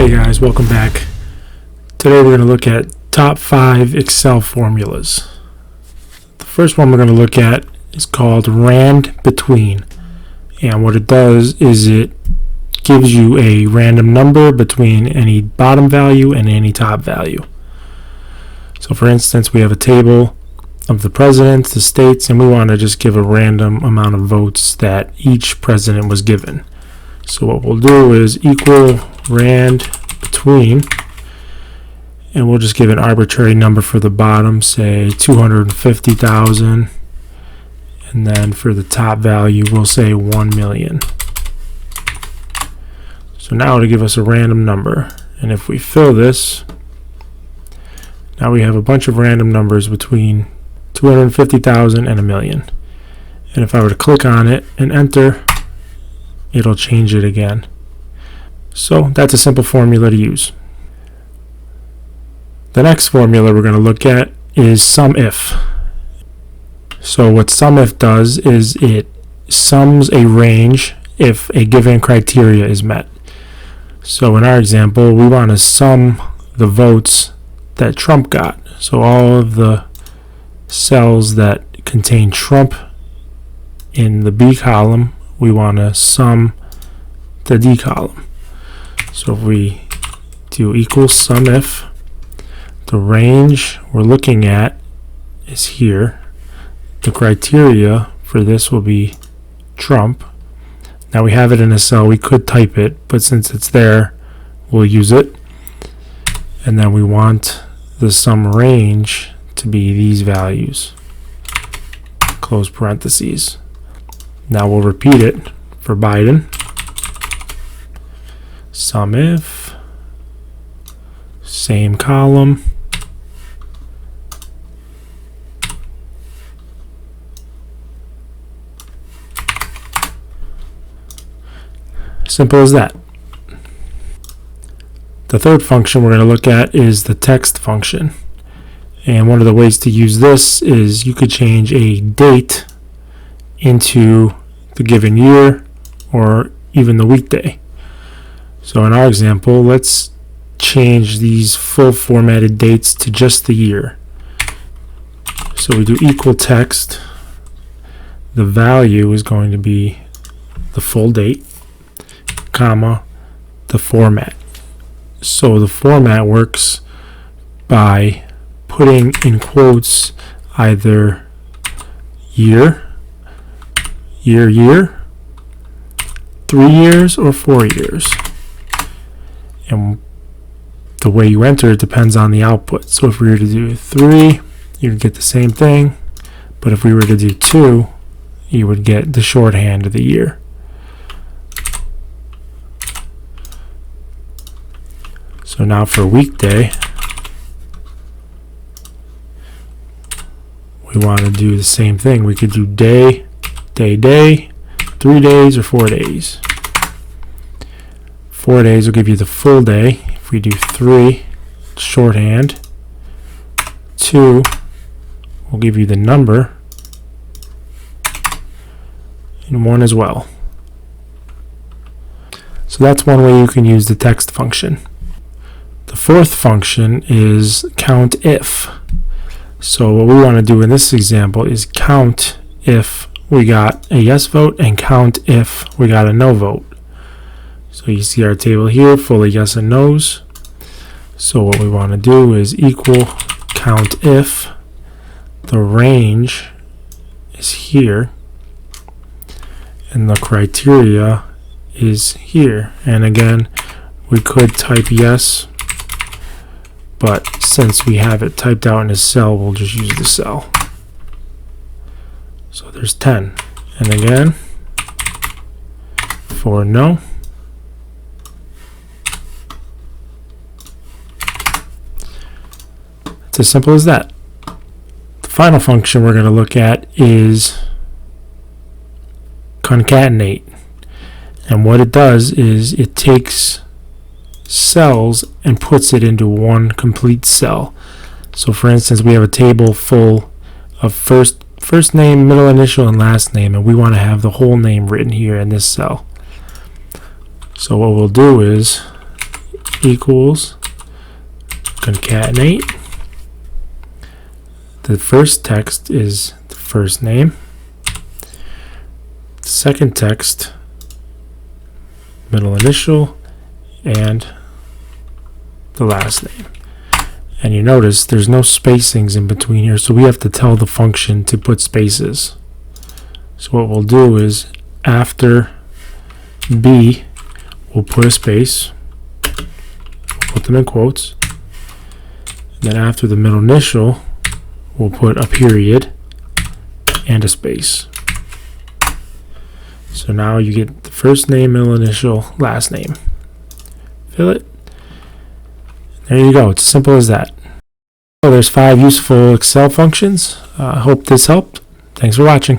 Hey guys, welcome back. Today we're going to look at top 5 Excel formulas. The first one we're going to look at is called RANDBETWEEN, and what it does is it gives you a random number between any bottom value and any top value. So for instance, we have a table of the presidents, the states, and we want to just give a random amount of votes that each president was given. So what we'll do is equal RANDBETWEEN, and we'll just give an arbitrary number for the bottom, say 250,000, and then for the top value we'll say 1 million. So now it'll give us a random number, and if we fill this, now we have a bunch of random numbers between 250,000 and 1 million. And if I were to click on it and enter, it'll change it again. So that's a simple formula to use. The next formula we're going to look at is SUMIF. So what SUMIF does is it sums a range if a given criteria is met. So in our example, we want to sum the votes that Trump got. So all of the cells that contain Trump in the B column, we want to sum the D column. So if we do equal SUMIF, the range we're looking at is here. The criteria for this will be Trump. Now we have it in a cell, we could type it, but since it's there, we'll use it. And then we want the sum range to be these values, close parentheses. Now we'll repeat it for Biden. SUMIF, same column, simple as that. The third function we're going to look at is the text function, and one of the ways to use this is you could change a date into the given year or even the weekday. So in our example, let's change these full formatted dates to just the year. So we do equal text. The value is going to be the full date, comma, the format. So the format works by putting in quotes either year, 3 years, or 4 years. And the way you enter it depends on the output. So if we were to do 3, you'd get the same thing, but if we were to do 2, you would get the shorthand of the year. So now for weekday, we want to do the same thing. We could do day, 3 days, or 4 days. 4 days will give you the full day. If we do 3, shorthand. 2 will give you the number, and 1 as well. So that's one way you can use the text function. The fourth function is COUNTIF. So what we want to do in this example is count if we got a yes vote and count if we got a no vote. So you see our table here full of yes and no's. So what we want to do is equal COUNTIF. The range is here, and the criteria is here. And again, we could type yes, but since we have it typed out in a cell, we'll just use the cell. So there's 10. And again, for no, it's as simple as that. The final function we're going to look at is concatenate. And what it does is it takes cells and puts it into one complete cell. So for instance, we have a table full of first name, middle initial, and last name, and we want to have the whole name written here in this cell. So what we'll do is equals concatenate. The first text is the first name. The second text, middle initial, and the last name. And you notice there's no spacings in between here, so we have to tell the function to put spaces. So what we'll do is after B, we'll put a space, put them in quotes, and then after the middle initial, we'll put a period and a space. So now you get the first name, middle initial, last name. Fill it. There you go. It's as simple as that. So there's 5 useful Excel functions. I hope this helped. Thanks for watching.